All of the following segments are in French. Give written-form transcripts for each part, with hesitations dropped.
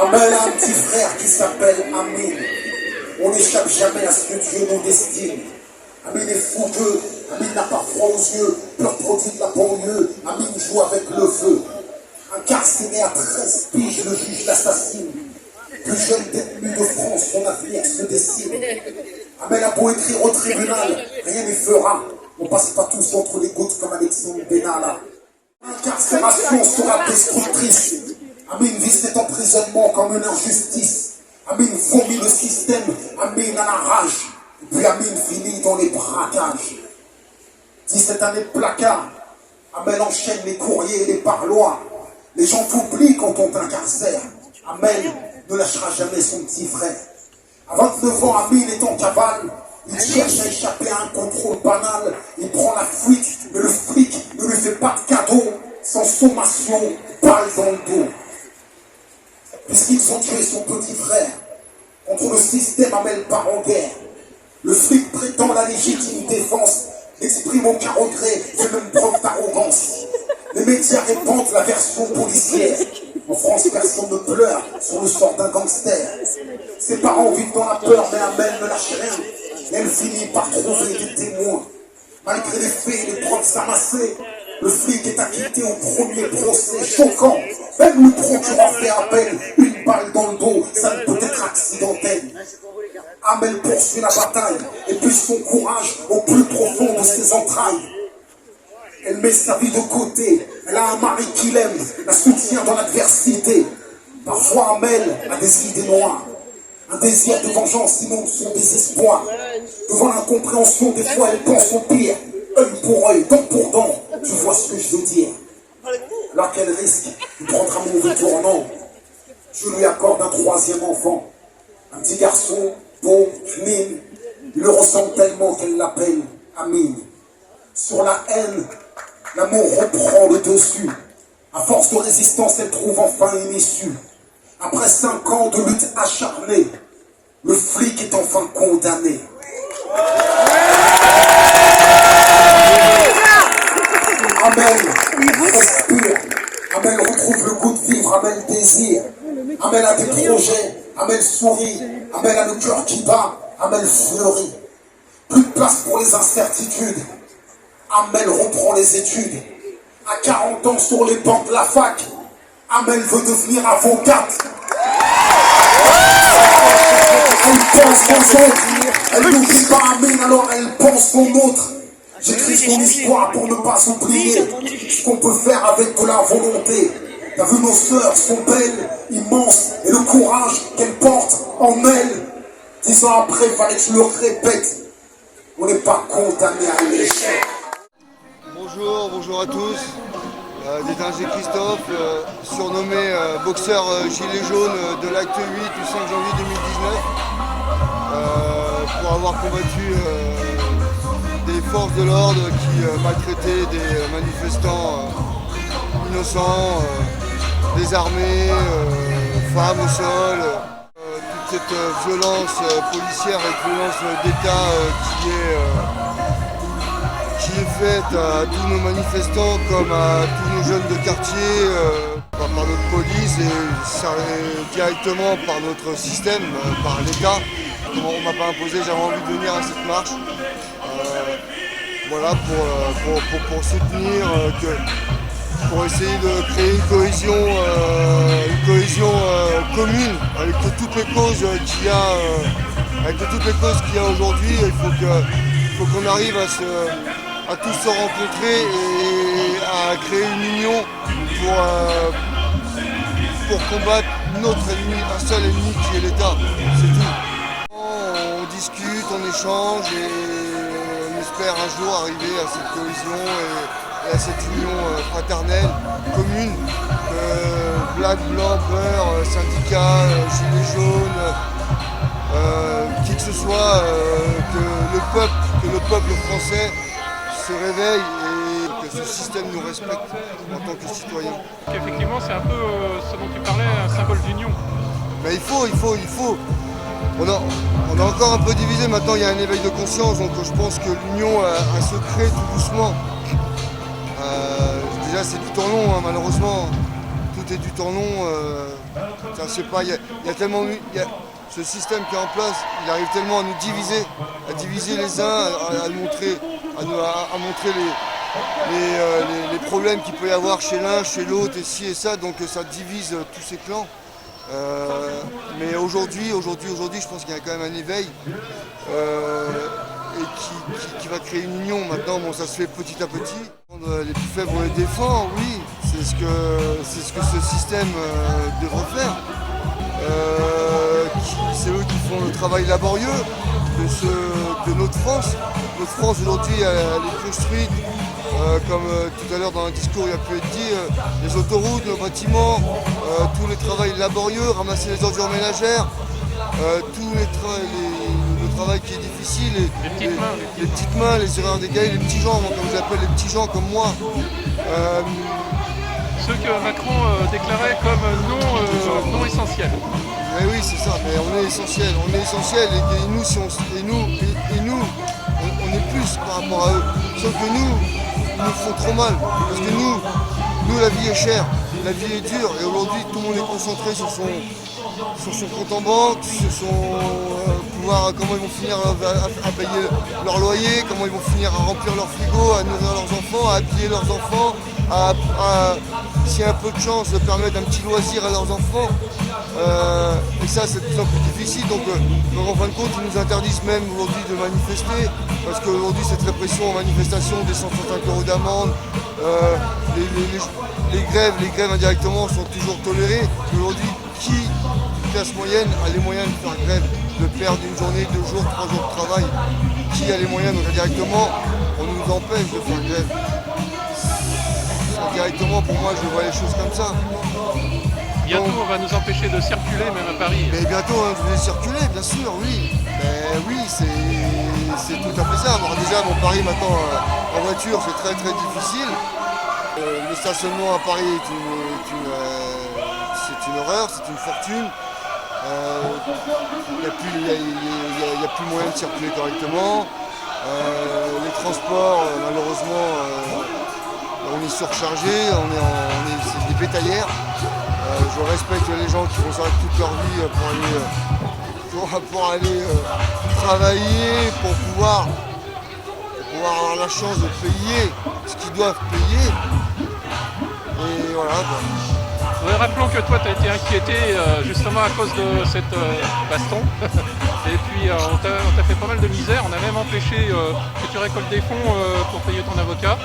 Amel a un petit frère qui s'appelle Amine. On n'échappe jamais à ce que Dieu nous destine. Amine est fougueux, Amine n'a pas froid aux yeux, pur produit de la banlieue, Amine joue avec le feu. Incarcéré à 13 piges, le juge l'assassine. Plus jeune détenu de France, son avenir se dessine. Amel a beau écrire au tribunal, rien n'y fera. On passe pas tous entre les gouttes comme Alexandre Benalla. Incarcération sera destructrice. Amine vit cet emprisonnement comme une injustice. Amine vomit le système, Amine a la rage. Puis Amine finit dans les braquages. 17 années de placard, Amel enchaîne les courriers et les parloirs. Les gens t'oublient quand on t'incarcère. Amel ne lâchera jamais son petit frère. À 29 ans, Amine est en cavale. Il cherche à échapper à un contrôle banal. Il prend la fuite, mais le flic ne lui fait pas de cadeau. Sans sommation, balle dans le dos. Puisqu'ils ont tué son petit frère, contre le système, Amel part en guerre. Le flic prétend la légitime défense, n'exprime aucun regret, fait même preuve d'arrogance. Les médias répandent la version policière. En France, personne ne pleure sur le sort d'un gangster. Ses parents vivent dans la peur, mais Amel ne lâche rien. Elle finit par trouver des témoins. Malgré les faits et les preuves amassées, le flic est acquitté au premier procès. Choquant, même le procureur fait appel. Une balle dans le dos, ça ne peut être accidentel. Amel poursuit la bataille et puise son courage au plus profond de ses entrailles. Elle met sa vie de côté, elle a un mari qui l'aime, la soutient dans l'adversité. Parfois Amel a des idées noires, un désir de vengeance inonde son désespoir. Devant l'incompréhension, des fois elle pense au pire. Œil pour œil, dent pour dent, tu vois ce que je veux dire. Alors qu'elle risque de prendre un mauvais tournant, je lui accorde un troisième enfant. Un petit garçon, beau, mine, il le ressemble tellement qu'elle l'appelle Amine. Sur la haine, l'amour reprend le dessus. À force de résistance, elle trouve enfin une issue. Après 5 ans de lutte acharnée, le flic est enfin condamné. Amel respire, Amel retrouve le goût de vivre, Amel désire. Amel a des projets, Amel sourit, Amel a le cœur qui bat, Amel fleurit. Plus de place pour les incertitudes. Amel reprend les études. À 40 ans sur les bancs de la fac, Amel veut devenir avocate. Elle pense aux autres. Elle n'oublie pas Amine, alors elle pense aux autres. J'écris son histoire pour ne pas oublier ce qu'on peut faire avec de la volonté. T'as vu, nos sœurs sont belles, immenses, et le courage qu'elles portent en elles. 10 ans après, fallait que je le répète. On n'est pas condamné à l'échec. Bonjour à tous. Détingé Christophe, surnommé boxeur gilet jaune de l'acte 8 du 5 janvier 2019, pour avoir combattu des forces de l'ordre qui maltraitaient des manifestants innocents, désarmés, femmes au sol. Toute cette violence policière et violence d'État qui est faite à tous nos manifestants comme à tous nos jeunes de quartier, par notre police et directement par notre système, par l'État. On ne m'a pas imposé, j'avais envie de venir à cette marche. Voilà, pour soutenir, pour essayer de créer une cohésion commune avec toutes les causes qu'il y a, aujourd'hui. Il faut qu'on arrive à tous se rencontrer et à créer une union pour combattre notre ennemi, un seul ennemi qui est l'État, c'est tout. On discute, on échange et on espère un jour arriver à cette cohésion et à cette union fraternelle, commune, black, blanc, beurre, syndicat, gilets jaunes, qui que ce soit, que le peuple français se réveille et que ce système nous respecte en tant que citoyens. Effectivement, c'est un peu ce dont tu parlais, un symbole d'union. Mais il faut. On a encore un peu divisé, maintenant il y a un éveil de conscience, donc je pense que l'union elle se crée tout doucement. Déjà c'est du temps long, hein, malheureusement, tout fait du temps long, ça, je sais pas, il y a tellement, ce système qui est en place, il arrive tellement à nous diviser, les uns, à montrer, à montrer les problèmes qu'il peut y avoir chez l'un, chez l'autre, et ci et ça, donc ça divise tous ces clans. Mais aujourd'hui, je pense qu'il y a quand même un éveil et qui va créer une union. Maintenant, bon, ça se fait petit à petit. Les plus faibles, on les défend, oui, c'est ce que ce système devrait faire. C'est eux qui font le travail laborieux de notre France. Notre France aujourd'hui, elle est construite, comme tout à l'heure dans le discours il a pu être dit, les autoroutes, nos bâtiments, tout le travail laborieux, ramasser les ordures ménagères, tout le travail qui est difficile, les petites mains, les erreurs d'égalité, les petits gens, comme j'appelle les petits gens comme moi. Ceux que Macron déclarait comme non essentiels. Mais oui, c'est ça, mais on est essentiel, et nous, on est plus par rapport à eux. Sauf que nous, ils nous font trop mal, parce que nous la vie est chère, la vie est dure, et aujourd'hui tout le monde est concentré sur son compte en banque, sur comment ils vont finir à payer leur loyer, comment ils vont finir à remplir leur frigo, à nourrir leurs enfants, à habiller leurs enfants, s'il y a un peu de chance, de permettre un petit loisir à leurs enfants. Et ça, c'est de plus en plus difficile. Donc en fin de compte, ils nous interdisent même aujourd'hui de manifester, parce qu'aujourd'hui, cette répression en manifestation, des 135 € d'amende, les grèves indirectement sont toujours tolérées. Aujourd'hui, qui, classe moyenne, a les moyens de faire grève, de perdre une journée, 2 jours, 3 jours de travail? Qui a les moyens? Donc indirectement, on nous empêche de faire grève. Indirectement, pour moi, je vois les choses comme ça. Bientôt, on va nous empêcher de circuler, même à Paris. Mais bientôt, on va circuler, bien sûr, oui. Mais oui, c'est tout à fait ça. Alors déjà, Paris, maintenant, en voiture, c'est très très difficile. Le stationnement à Paris c'est une horreur, c'est une fortune. Il n'y a plus moyen de circuler correctement. Les transports, malheureusement, on est surchargé, c'est des bétaillères. Je respecte les gens qui font ça toute leur vie pour aller travailler, pour pouvoir avoir la chance de payer ce qu'ils doivent payer. Et voilà. Rappelons que toi, tu as été inquiété justement à cause de cette baston. Et puis, on t'a fait pas mal de misère. On a même empêché que tu récoltes des fonds pour payer ton avocat.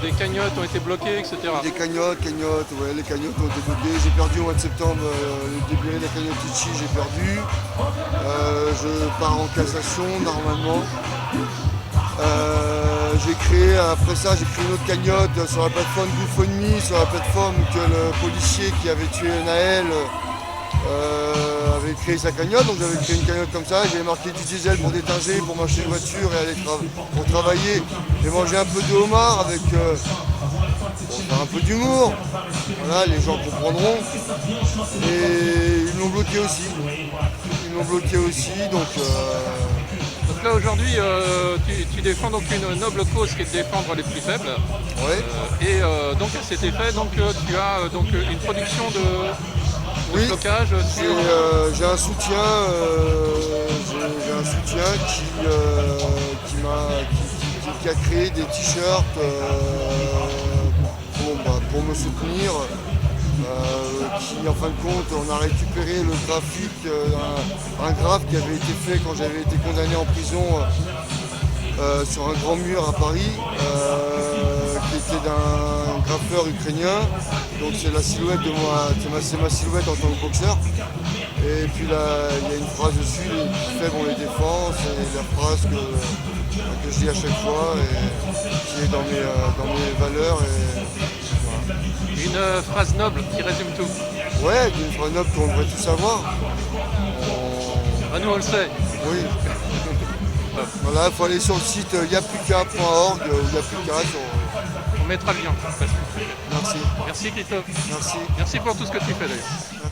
Des cagnottes ont été bloquées, etc. Des cagnottes, ouais, les cagnottes ont été bloquées. J'ai perdu au mois de septembre le début de la cagnotte Litchi, j'ai perdu. Je pars en cassation normalement. Après ça, j'ai créé une autre cagnotte sur la plateforme GoFundMe, sur la plateforme que le policier qui avait tué Naël avait créé sa cagnotte. Donc j'avais créé une cagnotte comme ça, j'avais marqué du diesel pour détinger, pour m'acheter une voiture et aller pour travailler. J'ai mangé un peu de homard avec pour faire un peu d'humour. Voilà, les gens comprendront. Et ils l'ont bloqué aussi. Donc là aujourd'hui, tu défends donc une noble cause qui est de défendre les plus faibles. Ouais. Et donc à cet effet, tu as donc une production de stockage. J'ai un soutien, qui a créé des t-shirts pour me soutenir. Qui en fin de compte, on a récupéré le graphique, un graphe qui avait été fait quand j'avais été condamné en prison sur un grand mur à Paris, qui était d'un graffeur ukrainien. Donc c'est la silhouette de moi, c'est ma silhouette en tant que boxeur. Et puis là, il y a une phrase dessus, les plus faibles on les défend, c'est la phrase que je dis à chaque fois et qui est dans mes valeurs. Une phrase noble qui résume tout. Ouais, une phrase noble qu'on devrait tous savoir. Nous on le sait. Oui. Voilà, il faut aller sur le site yapuka.org ou yapuka. On mettra le lien. Merci. Merci Christophe. Merci. Merci pour tout ce que tu fais d'ailleurs.